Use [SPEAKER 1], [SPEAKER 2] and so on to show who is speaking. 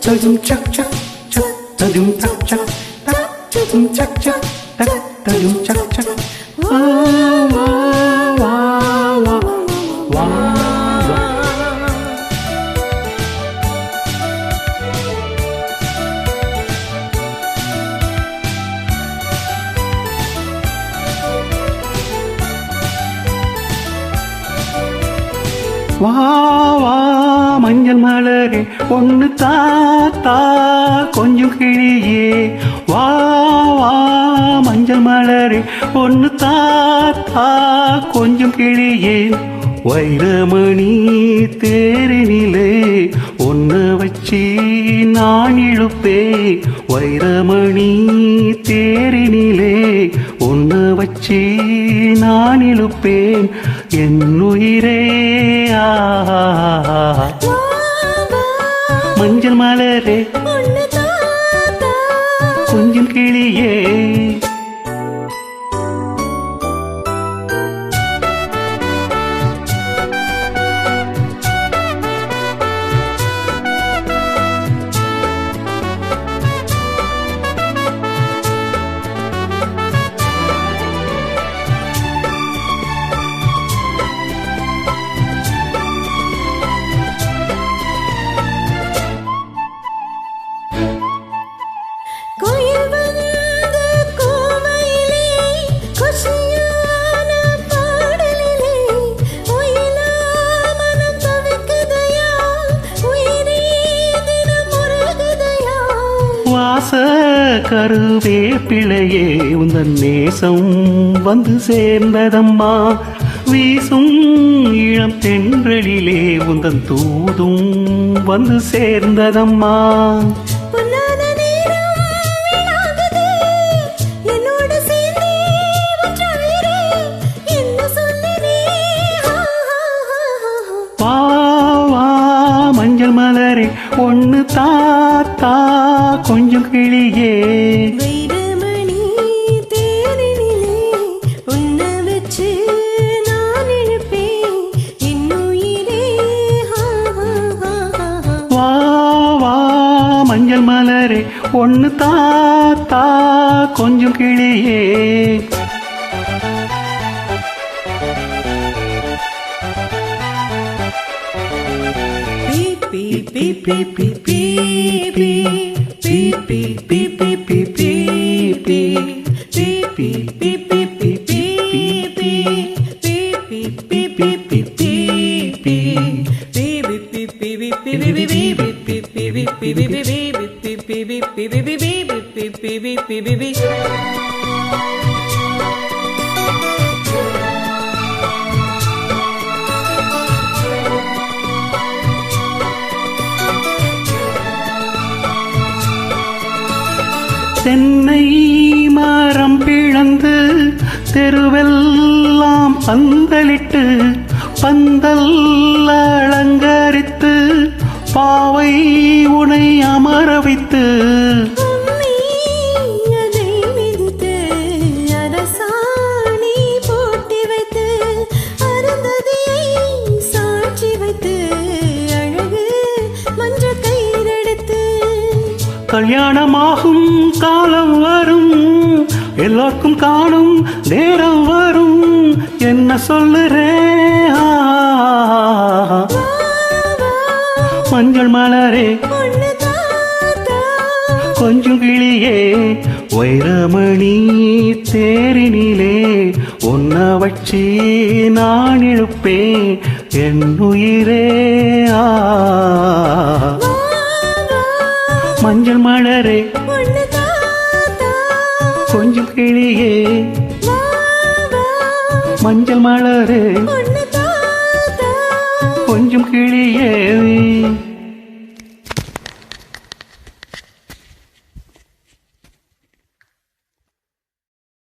[SPEAKER 1] tadum chak chak chak tadum chak chak tak tadum chak chak tak tadum chak chak wah wah wah wah வா வா மஞ்சள் மலரே ஒன்னு தாத்தா கொஞ்சம் கிளியே வா வா மஞ்சள் மலரே ஒன்னு தாத்தா கொஞ்சம் கிளியே வைரமணி தேரினிலே ஒன்ன வச்சி நான் இழுப்பே வைரமணி தேரினிலே ஒன்ன வச்சி நான் இழுப்பேன் என் உயிரே மஞ்சள் மலரே கொஞ்சம் கிளியே கருவேப்பிளையே உந்தன் நேசம் வந்து சேர்ந்ததம்மா வீசும் இளம் தென்றலிலே உந்தன் தூதும் வந்து சேர்ந்ததம்மா வா வா மஞ்சள் மலரே ஒன்னு தாத்தா கொஞ்சம் கிளியே
[SPEAKER 2] வைரமணி தேரினிலே உன்ன வச்சு நான் இழுப்பேன் என் உயிரே
[SPEAKER 1] வா வா மஞ்சள் மலரே ஒன்னு தாத்தா கொஞ்சம் கிளியே
[SPEAKER 2] beep beep beep beep beep beep beep beep beep beep beep beep beep beep
[SPEAKER 1] தென்னை மரம் பிளந்து தெருவெல்லாம் பந்தலிட்டு பந்தல் அலங்கரித்து பாவை உனை அமர வைத்து கல்யாணமாகும் காலம் வரும் எல்லாருக்கும் காணும் நேரம் வரும் என்ன சொல்லுறே மஞ்சள் மலரே கொஞ்சம் கிளியே வைரமணி தேரினிலே ஒன்ன வச்சி நான் இழுப்பேன் என் உயிரே மஞ்சள் மலரே கொஞ்சம் கிளியே மஞ்சள் மலரே கொஞ்சம் கிளியே